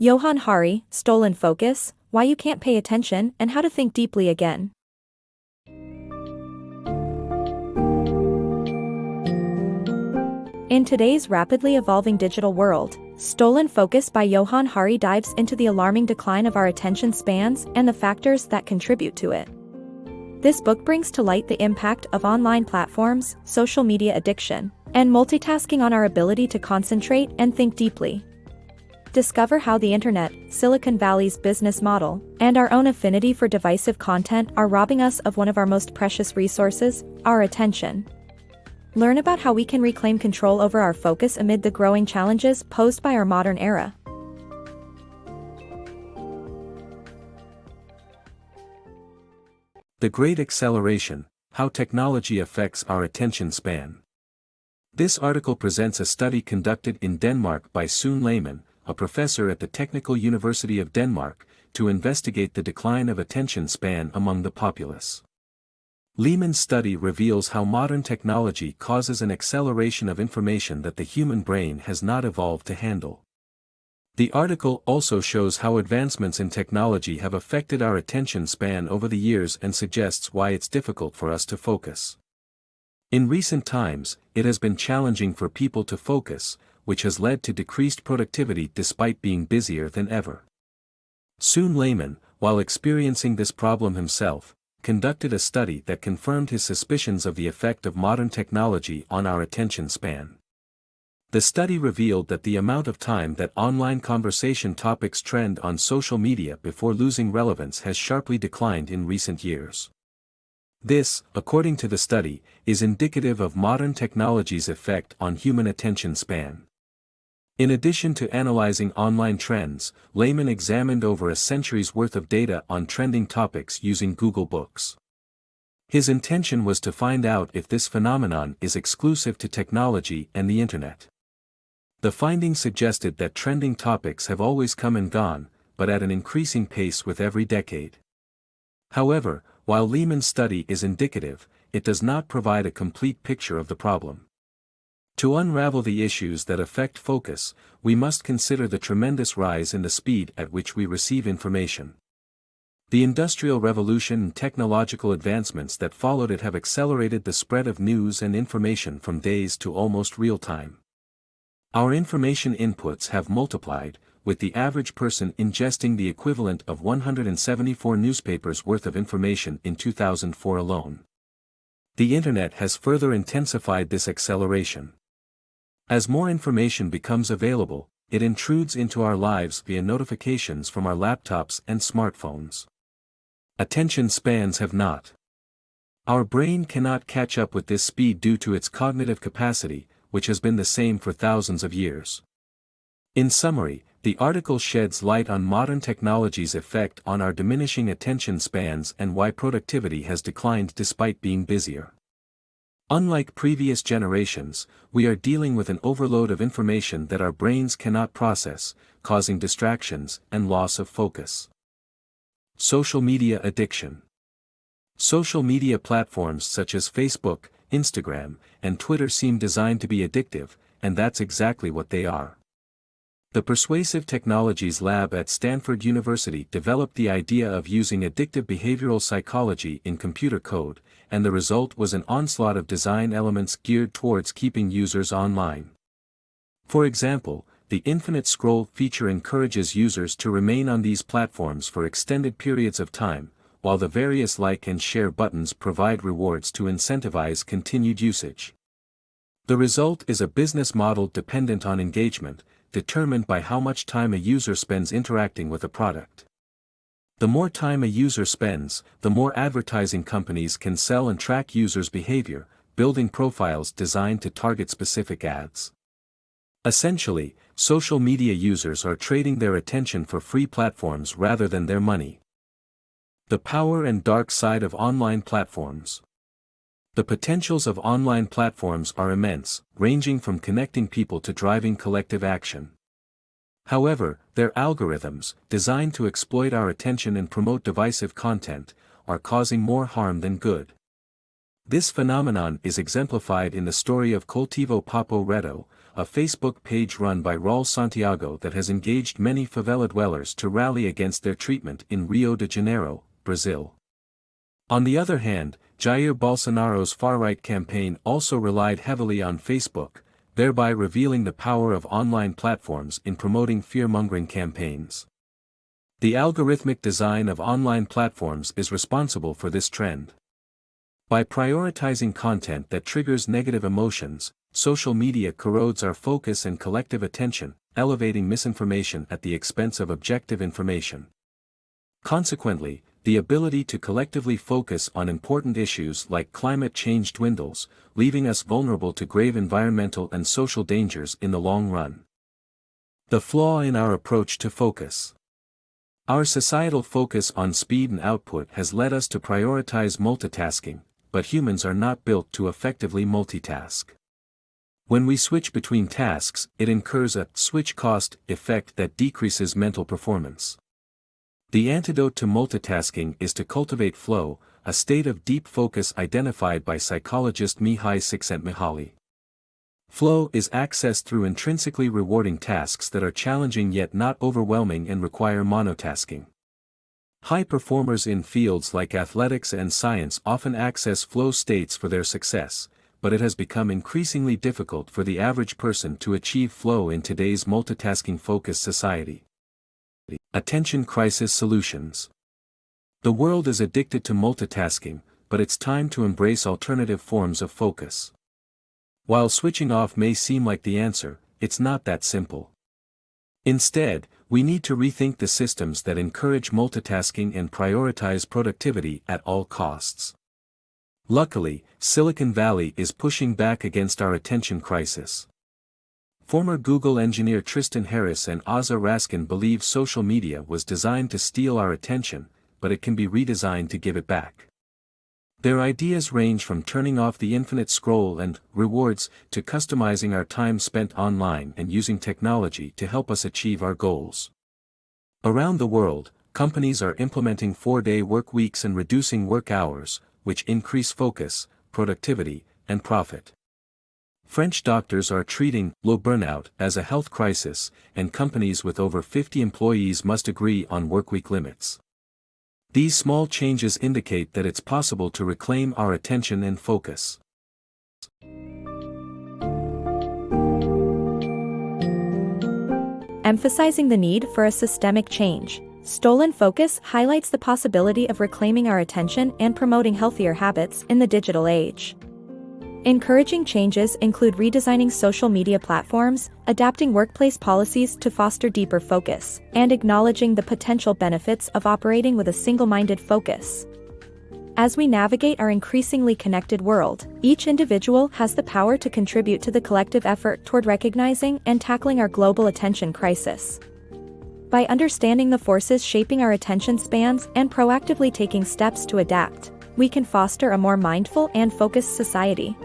Johann Hari, Stolen Focus, Why You Can't Pay Attention and How to Think Deeply Again. In today's rapidly evolving digital world, Stolen Focus by Johann Hari dives into the alarming decline of our attention spans and the factors that contribute to it. This book brings to light the impact of online platforms, social media addiction, and multitasking on our ability to concentrate and think deeply. Discover how the internet, Silicon Valley's business model, and our own affinity for divisive content are robbing us of one of our most precious resources, our attention. Learn about how we can reclaim control over our focus amid the growing challenges posed by our modern era. The Great Acceleration: How Technology Affects Our Attention Span. This article presents a study conducted in Denmark by Søren Lehmann, a professor at the Technical University of Denmark, to investigate the decline of attention span among the populace. Lehmann's study reveals how modern technology causes an acceleration of information that the human brain has not evolved to handle. The article also shows how advancements in technology have affected our attention span over the years and suggests why it's difficult for us to focus. In recent times, it has been challenging for people to focus, which has led to decreased productivity despite being busier than ever. Søren Lehmann, while experiencing this problem himself, conducted a study that confirmed his suspicions of the effect of modern technology on our attention span. The study revealed that the amount of time that online conversation topics trend on social media before losing relevance has sharply declined in recent years. This, according to the study, is indicative of modern technology's effect on human attention span. In addition to analyzing online trends, Lehmann examined over a century's worth of data on trending topics using Google Books. His intention was to find out if this phenomenon is exclusive to technology and the internet. The findings suggested that trending topics have always come and gone, but at an increasing pace with every decade. However, while Lehmann's study is indicative, it does not provide a complete picture of the problem. To unravel the issues that affect focus, we must consider the tremendous rise in the speed at which we receive information. The Industrial Revolution and technological advancements that followed it have accelerated the spread of news and information from days to almost real time. Our information inputs have multiplied, with the average person ingesting the equivalent of 174 newspapers' worth of information in 2004 alone. The internet has further intensified this acceleration. As more information becomes available, it intrudes into our lives via notifications from our laptops and smartphones. Attention spans have not. Our brain cannot catch up with this speed due to its cognitive capacity, which has been the same for thousands of years. In summary, the article sheds light on modern technology's effect on our diminishing attention spans and why productivity has declined despite being busier. Unlike previous generations, we are dealing with an overload of information that our brains cannot process, causing distractions and loss of focus. Social media addiction. Social media platforms such as Facebook, Instagram, and Twitter seem designed to be addictive, and that's exactly what they are. The Persuasive Technologies Lab at Stanford University developed the idea of using addictive behavioral psychology in computer code, and the result was an onslaught of design elements geared towards keeping users online. For example, the infinite scroll feature encourages users to remain on these platforms for extended periods of time, while the various like and share buttons provide rewards to incentivize continued usage. The result is a business model dependent on engagement, determined by how much time a user spends interacting with a product. The more time a user spends, the more advertising companies can sell and track users' behavior, building profiles designed to target specific ads. Essentially, social media users are trading their attention for free platforms rather than their money. The power and dark side of online platforms. The potentials of online platforms are immense, ranging from connecting people to driving collective action. However, their algorithms, designed to exploit our attention and promote divisive content, are causing more harm than good. This phenomenon is exemplified in the story of Coltivo Papo Reto, a Facebook page run by Raul Santiago that has engaged many favela dwellers to rally against their treatment in Rio de Janeiro, Brazil. On the other hand, Jair Bolsonaro's far-right campaign also relied heavily on Facebook, thereby revealing the power of online platforms in promoting fear-mongering campaigns. The algorithmic design of online platforms is responsible for this trend. By prioritizing content that triggers negative emotions, social media corrodes our focus and collective attention, elevating misinformation at the expense of objective information. Consequently, the ability to collectively focus on important issues like climate change dwindles, leaving us vulnerable to grave environmental and social dangers in the long run. The flaw in our approach to focus. Our societal focus on speed and output has led us to prioritize multitasking, but humans are not built to effectively multitask. When we switch between tasks, it incurs a switch cost effect that decreases mental performance. The antidote to multitasking is to cultivate flow, a state of deep focus identified by psychologist Mihai Csikszentmihalyi. Flow is accessed through intrinsically rewarding tasks that are challenging yet not overwhelming and require monotasking. High performers in fields like athletics and science often access flow states for their success, but it has become increasingly difficult for the average person to achieve flow in today's multitasking-focused society. Attention crisis solutions. The world is addicted to multitasking, but it's time to embrace alternative forms of focus. While switching off may seem like the answer, it's not that simple. Instead, we need to rethink the systems that encourage multitasking and prioritize productivity at all costs. Luckily, Silicon Valley is pushing back against our attention crisis. Former Google engineer Tristan Harris and Ozza Raskin believe social media was designed to steal our attention, but it can be redesigned to give it back. Their ideas range from turning off the infinite scroll and rewards to customizing our time spent online and using technology to help us achieve our goals. Around the world, companies are implementing 4-day work weeks and reducing work hours, which increase focus, productivity, and profit. French doctors are treating low burnout as a health crisis, and companies with over 50 employees must agree on workweek limits. These small changes indicate that it's possible to reclaim our attention and focus. Emphasizing the need for a systemic change, Stolen Focus highlights the possibility of reclaiming our attention and promoting healthier habits in the digital age. Encouraging changes include redesigning social media platforms, adapting workplace policies to foster deeper focus, and acknowledging the potential benefits of operating with a single-minded focus. As we navigate our increasingly connected world, each individual has the power to contribute to the collective effort toward recognizing and tackling our global attention crisis. By understanding the forces shaping our attention spans and proactively taking steps to adapt, we can foster a more mindful and focused society.